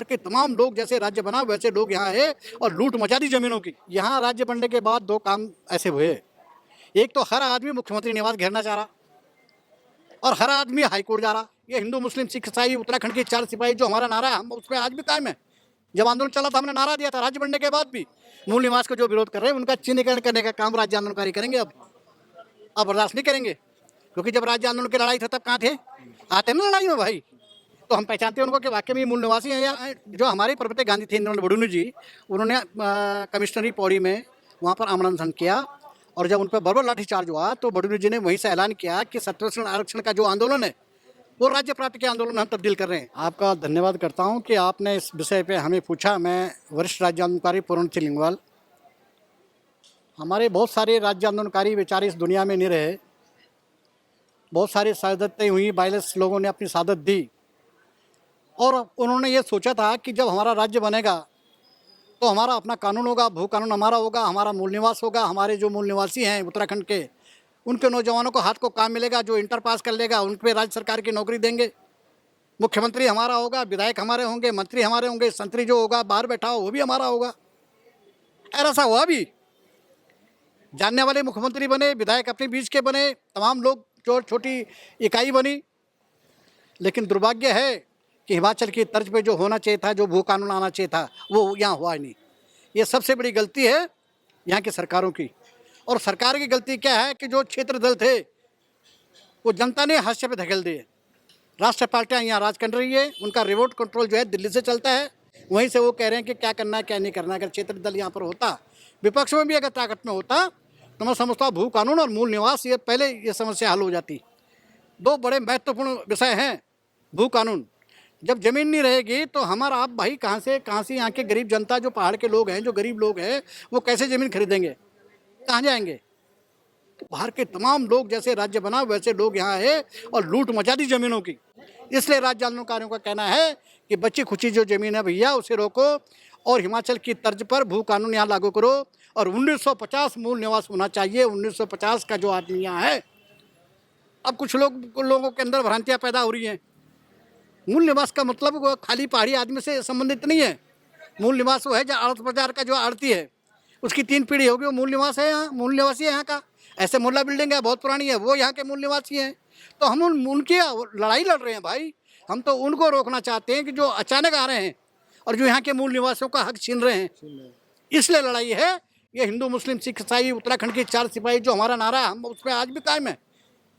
बाहर के तमाम लोग जैसे राज्य बना वैसे लोग यहाँ आए और लूट मचा दी जमीनों की। यहाँ राज्य बनने के बाद दो काम ऐसे हुए, एक तो हर आदमी मुख्यमंत्री निवास घेरना चाह रहा और हर आदमी हाईकोर्ट जा रहा। ये हिंदू मुस्लिम सिख ईसाई उत्तराखंड के 4 सिपाही जो हमारा नारा है, हम उस पर आज भी कायम है। जब आंदोलन चला था हमने नारा दिया था, राज्य बनने के बाद भी मूल निवास को जो विरोध कर रहे हैं उनका चिन्हीकरण करने का काम राज्य आंदोलनकारी करेंगे। अब बर्दाश्त नहीं करेंगे, क्योंकि जब राज्य आंदोलन की लड़ाई था तब कहाँ थे, आते ना लड़ाई में भाई। तो हम पहचानते हैं उनको कि वाकई में ये मूल निवासी हैं। या जो हमारे प्रवक्ता गांधी थे इंद्रमल बडूनी जी, उन्होंने कमिश्नरी पौड़ी में वहाँ पर आमरण अनशन किया और जब उन पर बर्बर लाठीचार्ज हुआ तो बडूनी जी ने वहीं से ऐलान किया कि 70% आरक्षण का जो आंदोलन है वो राज्य प्राप्ति के आंदोलन में हम तब्दील कर रहे हैं। आपका धन्यवाद करता हूँ कि आपने इस विषय पे हमें पूछा। मैं वरिष्ठ राज्य आंदोलनकारी पूर्ण चिलिंगवाल। हमारे बहुत सारे राज्य आंदोलनकारी बेचारे इस दुनिया में नहीं रहे, बहुत सारी शहादतें हुई, 42 लोगों ने अपनी शहादत दी और उन्होंने ये सोचा था कि जब हमारा राज्य बनेगा तो हमारा अपना कानून होगा, भू कानून हमारा होगा, हमारा मूल निवास होगा, हमारे जो मूल निवासी हैं उत्तराखंड के उनके नौजवानों को हाथ को काम मिलेगा, जो इंटर पास कर लेगा उन पर राज्य सरकार की नौकरी देंगे, मुख्यमंत्री हमारा होगा, विधायक हमारे होंगे, मंत्री हमारे होंगे, संतरी जो होगा बाहर बैठा हो वो भी हमारा होगा। ऐसा हुआ भी, जानने वाले मुख्यमंत्री बने, विधायक अपने बीच के बने, तमाम लोग जो छोटी इकाई बनी। लेकिन दुर्भाग्य है कि हिमाचल की तर्ज पे जो होना चाहिए था, जो भू कानून आना चाहिए था, वो यहाँ हुआ ही नहीं। ये सबसे बड़ी गलती है यहाँ की सरकारों की। और सरकार की गलती क्या है कि जो क्षेत्र दल थे वो जनता ने हाशिए पे धकेल दिए। राष्ट्रीय पार्टियाँ यहाँ राज कर रही है, उनका रिमोट कंट्रोल जो है दिल्ली से चलता है, वहीं से वो कह रहे हैं कि क्या करना है क्या नहीं करना है। अगर क्षेत्र दल यहाँ पर होता, विपक्ष में भी अगर ताकत में होता, तो मैं समझता हूँ भू कानून और मूल निवास ये पहले ये समस्या हल हो जाती। दो बड़े महत्वपूर्ण विषय हैं। भू कानून, जब जमीन नहीं रहेगी तो हमारा आप भाई कहाँ से यहाँ के गरीब जनता, जो पहाड़ के लोग हैं, जो गरीब लोग हैं, वो कैसे ज़मीन खरीदेंगे, कहाँ जाएंगे। बाहर के तमाम लोग जैसे राज्य बना वैसे लोग यहाँ आए और लूट मचा दी जमीनों की। इसलिए राज्य आंदोलनकारियों का कहना है कि बच्ची खुची जो जमीन है भैया उसे रोको और हिमाचल की तर्ज पर भू कानून यहाँ लागू करो और 1950 मूल निवास होना चाहिए। 1950 का जो आदमी यहाँ है, अब कुछ लोगों के अंदर भ्रांतियाँ पैदा हो रही हैं। मूल निवास का मतलब वो खाली पहाड़ी आदमी से संबंधित नहीं है। मूल निवास वो है जो आड़त बाजार का जो आड़ती है उसकी 3 पीढ़ी होगी, वो मूल निवास है, यहाँ मूल निवासी है यहाँ का। ऐसे मोहल्ला बिल्डिंग है बहुत पुरानी है, वो यहाँ के मूल निवासी हैं। तो हम उनकी लड़ाई लड़ रहे हैं भाई। हम तो उनको रोकना चाहते हैं कि जो अचानक आ रहे हैं और जो यहाँ के मूल निवासियों का हक छीन रहे हैं। इसलिए लड़ाई है। ये हिंदू मुस्लिम सिख ईसाई उत्तराखंड के 4 सिपाही जो हमारा नारा है, हम उस पर आज भी कायम है।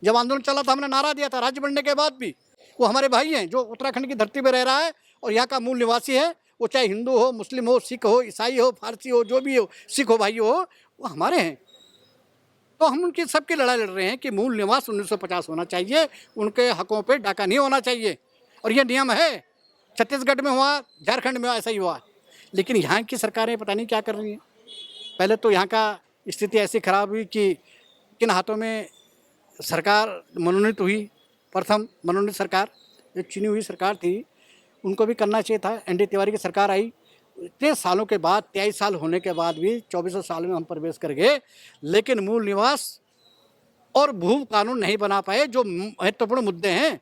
जब आंदोलन चला था हमने नारा दिया था, राज्य बनने के बाद भी वो हमारे भाई हैं जो उत्तराखंड की धरती पर रह रहा है और यहाँ का मूल निवासी है। वो चाहे हिंदू हो, मुस्लिम हो, सिख हो, ईसाई हो, फारसी हो, जो भी हो, सिख हो, भाई हो, वो हमारे हैं। तो हम उनकी सबकी लड़ाई लड़ रहे हैं कि मूल निवास 1950 होना चाहिए, उनके हकों पे डाका नहीं होना चाहिए। और ये नियम है, छत्तीसगढ़ में हुआ, झारखंड में ऐसा ही हुआ। लेकिन यहाँ की सरकारें पता नहीं क्या कर रही हैं। पहले तो यहाँ का स्थिति ऐसी खराब हुई कि किन हाथों में सरकार मनोनीत हुई। प्रथम मनोनीत सरकार एक चुनी हुई सरकार थी, उनको भी करना चाहिए था। एनडी तिवारी की सरकार आई, इतने सालों के बाद, 23 साल होने के बाद भी 24 साल में हम प्रवेश कर गए, लेकिन मूल निवास और भू कानून नहीं बना पाए जो महत्वपूर्ण मुद्दे हैं।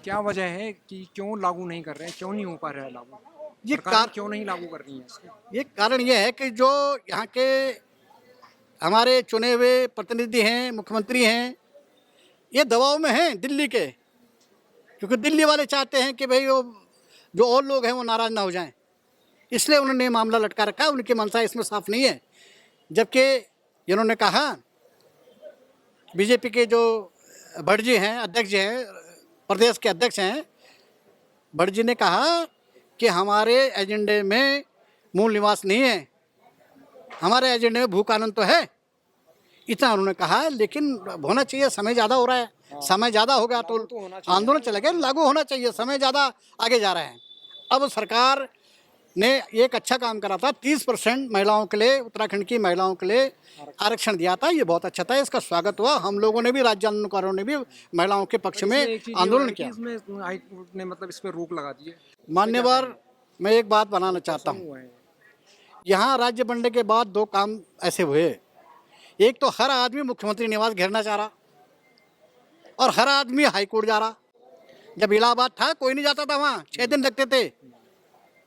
क्या वजह है कि क्यों लागू नहीं कर रहे हैं, क्यों नहीं हो पा रहा है लागू? ये क्यों नहीं लागू कर रही है इसको? ये कारण ये है कि जो यहाँ के हमारे चुने हुए प्रतिनिधि हैं, मुख्यमंत्री हैं, ये दबाव में हैं दिल्ली के, क्योंकि दिल्ली वाले चाहते हैं कि भाई वो जो और लोग हैं वो नाराज ना हो जाएं। इसलिए उन्होंने मामला लटका रखा है। उनकी मंशा इसमें साफ नहीं है। जबकि इन्होंने कहा, बीजेपी के जो भट्ट हैं, अध्यक्ष हैं, प्रदेश के अध्यक्ष हैं, भट्ट जी ने कहा कि हमारे एजेंडे में मूल निवास नहीं है, हमारे एजेंडे में भू कानून तो है, इतना उन्होंने कहा। लेकिन होना चाहिए, समय ज़्यादा हो रहा है। समय ज़्यादा हो गया तो आंदोलन चलेगा, लागू होना चाहिए, समय ज़्यादा आगे जा रहा है। अब सरकार ने एक अच्छा काम करा था, 30% महिलाओं के लिए, उत्तराखंड की महिलाओं के लिए आरक्षण दिया था। ये बहुत अच्छा था, इसका स्वागत हुआ। हम लोगों ने भी, राज्य आंदोलनकारों ने भी महिलाओं के पक्ष में आंदोलन किया। इसमें हाईकोर्ट ने मतलब इस पर रोक लगा दी है। मान्यवर, मैं एक बात बनाना चाहता हूँ। यहाँ राज्य बनने के बाद दो काम ऐसे हुए, एक तो हर आदमी मुख्यमंत्री निवास घेरना चाह रहा और हर आदमी हाईकोर्ट जा रहा। जब इलाहाबाद था कोई नहीं जाता था वहाँ, 6 दिन लगते थे।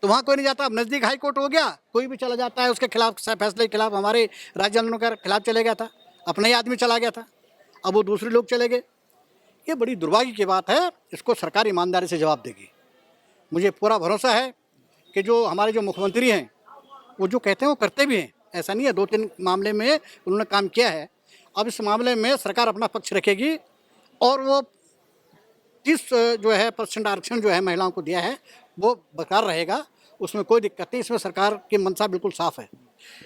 तो वहाँ कोई नहीं जाता। अब नज़दीक हाई कोर्ट हो गया, कोई भी चला जाता है, उसके खिलाफ फैसले के खिलाफ। हमारे राज्य आंदोलन के खिलाफ चले गया था, अपना ही आदमी चला गया था, अब वो दूसरे लोग चले गए। ये बड़ी दुर्भाग्य की बात है, इसको सरकार ईमानदारी से जवाब देगी। मुझे पूरा भरोसा है कि जो हमारे जो मुख्यमंत्री हैं वो जो कहते हैं वो करते भी हैं। ऐसा नहीं है, 2-3 मामले में उन्होंने काम किया है। अब इस मामले में सरकार अपना पक्ष रखेगी और वो 30 जो है % आरक्षण जो है महिलाओं को दिया है वो बरकरार रहेगा, उसमें कोई दिक्कत नहीं। इसमें सरकार की मंशा बिल्कुल साफ है।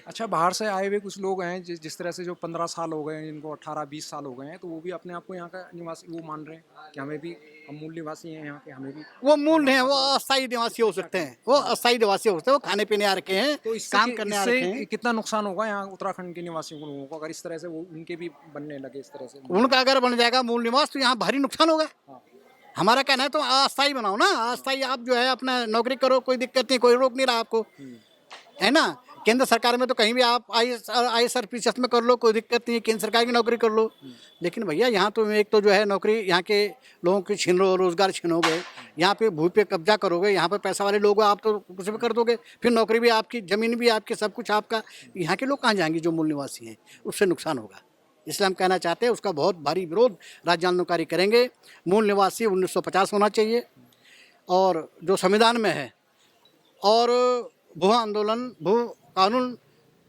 अच्छा, बाहर से आए हुए कुछ लोग हैं जिस तरह से जो 15 साल हो गए हैं, जिनको 18-20 साल हो गए हैं, तो वो भी अपने आप को यहाँ का निवासी वो मान रहे हैं कि हमें भी, हम मूल निवासी हैं यहाँ के, हमें भी। वो मूल नहीं है, वो अस्थायी निवासी हो सकते हैं, वो अस्थायी निवासी हो सकते हैं, वो खाने पीने आ रखे हैं, तो इससे काम करने आ रखे हैं। कितना नुकसान होगा यहाँ उत्तराखंड के निवासियों को, लोगों को, अगर इस तरह से वो उनके भी बनने लगे इस तरह से? उनका अगर बन जाएगा मूल निवास तो यहाँ भारी नुकसान होगा। हाँ। हमारा कहना है तो अस्थायी बनाओ ना, अस्थायी आप जो है अपना नौकरी करो, कोई दिक्कत नहीं, कोई रोक नहीं रहा आपको, है ना। केंद्र सरकार में तो कहीं भी आप IAS PCS में कर लो, कोई दिक्कत नहीं है, केंद्र सरकार की नौकरी कर लो। लेकिन भैया यहाँ तो एक तो जो है नौकरी यहाँ के लोगों की छीन लो, रोजगार छीनोगे, यहाँ पे भू पे कब्जा करोगे, यहाँ पे पैसा वाले लोग आप तो कुछ भी कर दोगे, फिर नौकरी भी आपकी, जमीन भी आपकी, सब कुछ आपका। यहाँ के लोग कहाँ जाएंगे जो मूल निवासी हैं, उससे नुकसान होगा। इसलिए हम कहना चाहते हैं उसका बहुत भारी विरोध राज्य आंदोलनकारी करेंगे। मूल निवासी 1950 होना चाहिए और जो संविधान में है, और भू आंदोलन, भू कानून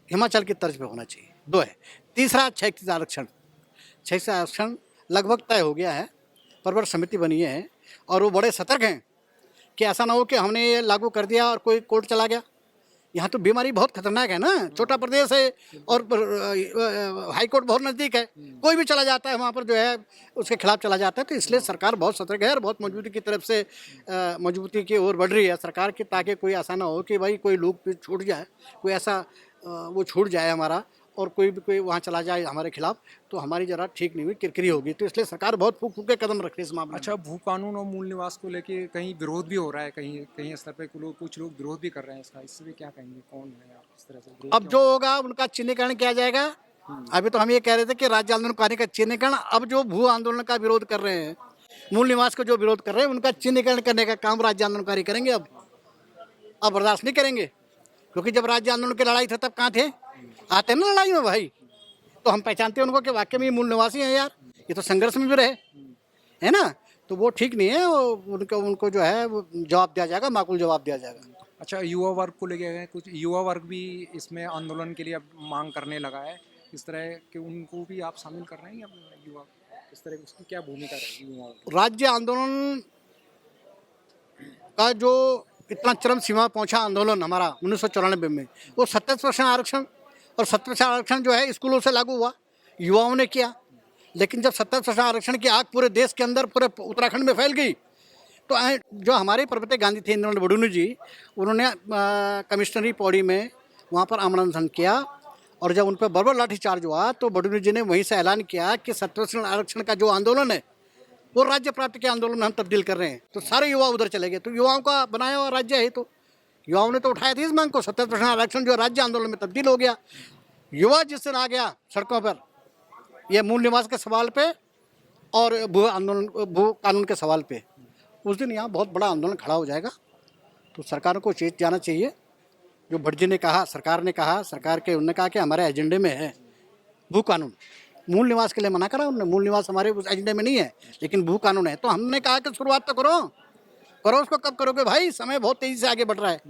हिमाचल की तर्ज पे होना चाहिए। 2 है। तीसरा क्षैतिज आरक्षण। क्षैतिज आरक्षण लगभग तय हो गया है, परवर समिति बनी है और वो बड़े सतर्क हैं कि ऐसा ना हो कि हमने ये लागू कर दिया और कोई कोर्ट चला गया। यहाँ तो बीमारी बहुत खतरनाक है ना, छोटा प्रदेश है और हाई कोर्ट बहुत नज़दीक है, कोई भी चला जाता है वहाँ पर जो है उसके खिलाफ चला जाता है। तो इसलिए सरकार बहुत सतर्क है और बहुत मजबूती की तरफ से मजबूती की ओर बढ़ रही है सरकार की, ताकि कोई ऐसा ना हो कि भाई कोई लूप छूट जाए, कोई ऐसा वो छूट जाए हमारा, और कोई भी कोई वहाँ चला जाए हमारे खिलाफ, तो हमारी ज़रा ठीक नहीं हुई, किरकिरी होगी। तो इसलिए सरकार बहुत फूक फूक के कदम रख रही है इस मामले में। अच्छा, भू कानून और मूल निवास को लेके कहीं विरोध भी हो रहा है, कहीं कहीं स्तर पे कुछ लोग विरोध भी कर रहे हैं इसका, इससे क्या कहेंगे, कौन है आप इस तरह से विरोध अब जो होगा उनका चिन्हीकरण किया जाएगा। अभी तो हम ये कह रहे थे कि राज्य आंदोलनकारी का चिन्हीकरण, अब जो भू आंदोलन का विरोध कर रहे हैं, मूल निवास को जो विरोध कर रहे हैं, उनका चिन्हीकरण करने का काम राज्य आंदोलनकारी करेंगे। अब बर्दाश्त नहीं करेंगे, क्योंकि जब राज्य आंदोलन की लड़ाई था तब कहाँ थे, आते ना लड़ाई में भाई, तो हम पहचानते हैं उनको कि वाकई में ये मूल निवासी हैं यार, ये तो संघर्ष में भी रहे, है ना। तो वो ठीक नहीं है, वो उनको जो है वो जवाब दिया जाएगा, माकूल जवाब दिया जाएगा। अच्छा, युवा वर्ग को लेके कुछ युवा वर्ग भी इसमें आंदोलन के लिए अब मांग करने लगा है, इस तरह के उनको भी आप शामिल कर रहे हैं या युवा, इस तरह उसकी क्या भूमिका रहेगी युवाओं की? राज्य आंदोलन का जो इतना चरम सीमा पहुंचा आंदोलन हमारा 1994 में, वो 27% आरक्षण, और 27% आरक्षण जो है स्कूलों से लागू हुआ, युवाओं ने किया। लेकिन जब 27% आरक्षण की आग पूरे देश के अंदर, पूरे उत्तराखंड में फैल गई, तो जो हमारे पर्वतीय गांधी थे इंद्रनंद बडूनी जी, उन्होंने कमिश्नरी पौड़ी में वहाँ पर आमरण अनशन किया, और जब उन पर बर्बर लाठीचार्ज हुआ तो बडूनी जी ने वहीं से ऐलान किया कि 27% आरक्षण का जो आंदोलन है वो राज्य प्राप्ति के आंदोलन में हम तब्दील कर रहे हैं। तो सारे युवा उधर चले गए, तो युवाओं का बनाया हुआ राज्य है, तो युवाओं ने तो उठाया थी इस मांग को। 27% आरक्षण जो राज्य आंदोलन में तब्दील हो गया। युवा जिस दिन आ गया सड़कों पर, यह मूल निवास के सवाल पे और भू कानून के सवाल पे, उस दिन यहाँ बहुत बड़ा आंदोलन खड़ा हो जाएगा। तो सरकार को चेत जाना चाहिए। जो भटजी ने कहा, सरकार ने कहा, उन्होंने कहा कि हमारे एजेंडे में है भू कानून, मूल निवास के लिए मना करा उन्होंने, मूल निवास हमारे उस एजेंडे में नहीं है, लेकिन भू कानून है। तो हमने कहा कि शुरुआत तो करो उसको। कब करोगे भाई, समय बहुत तेजी से आगे बढ़ रहा है।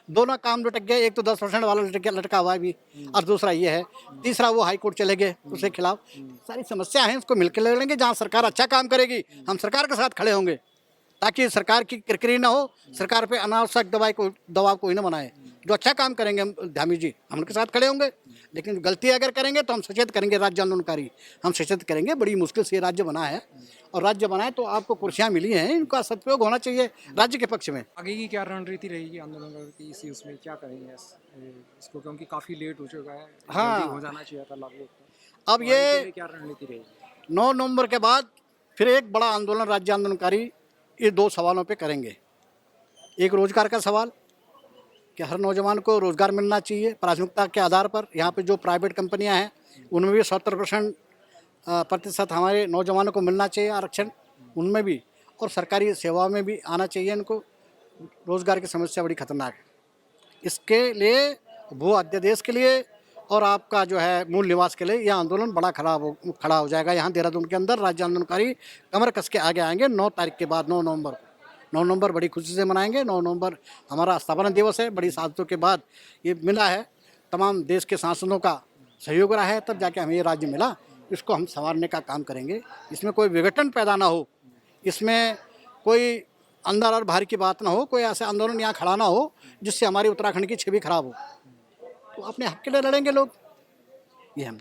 दोनों काम लटक गए, एक तो 10% वाला लटका हुआ है अभी, और दूसरा ये है, तीसरा वो हाई कोर्ट चले गए उसके खिलाफ। सारी समस्या है, उसको मिलकर ले लेंगे। जहाँ सरकार अच्छा काम करेगी हम सरकार के साथ खड़े होंगे, ताकि सरकार की किरकिरी ना हो, सरकार पे अनावश्यक दबाव कोई ना बनाए। जो अच्छा काम करेंगे हम धामी जी, हम उनके साथ खड़े होंगे। लेकिन गलती अगर करेंगे तो हम सचेत करेंगे, राज्य आंदोलनकारी हम सचेत करेंगे। बड़ी मुश्किल से राज्य बना है, और राज्य बना है तो आपको कुर्सियाँ मिली हैं, इनका सदुपयोग होना चाहिए राज्य के पक्ष में। आगे की क्या रणनीति रहेगी आंदोलन की, इसी उसमें क्या करेंगे इसको, क्योंकि काफ़ी लेट हो चुका है, हाँ। जल्दी हो जाना चाहिए था लागू। अब ये क्या रणनीति रहेगी? 9 नवंबर के बाद फिर एक बड़ा आंदोलन राज्य आंदोलनकारी ये 2 सवालों पे करेंगे। एक रोजगार का सवाल कि हर नौजवान को रोजगार मिलना चाहिए प्राथमिकता के आधार पर। यहाँ पे जो प्राइवेट कंपनियाँ हैं उनमें भी 70% हमारे नौजवानों को मिलना चाहिए आरक्षण, उनमें भी, और सरकारी सेवाओं में भी आना चाहिए इनको। रोजगार की समस्या बड़ी खतरनाक है। इसके लिए भू अध्यादेश के लिए और आपका जो है मूल निवास के लिए यह आंदोलन बड़ा खड़ा हो जाएगा। यहाँ देहरादून के अंदर राज्य आंदोलनकारी कमर कस के आगे आएंगे 9 तारीख के बाद, 9 नवंबर को। 9 नवंबर बड़ी खुशी से मनाएंगे। 9 नवंबर हमारा स्थापना दिवस है। बड़ी साधतों के बाद ये मिला है, तमाम देश के सांसदों का सहयोग रहा है, तब जाके हमें ये राज्य मिला। इसको हम संवारने का काम करेंगे। इसमें कोई विघटन पैदा ना हो, इसमें कोई अंदर और बाहर की बात ना हो, कोई ऐसा आंदोलन यहाँ खड़ा ना हो जिससे हमारी उत्तराखंड की छवि खराब हो। तो अपने हक के लिए लड़ेंगे लोग, ये हम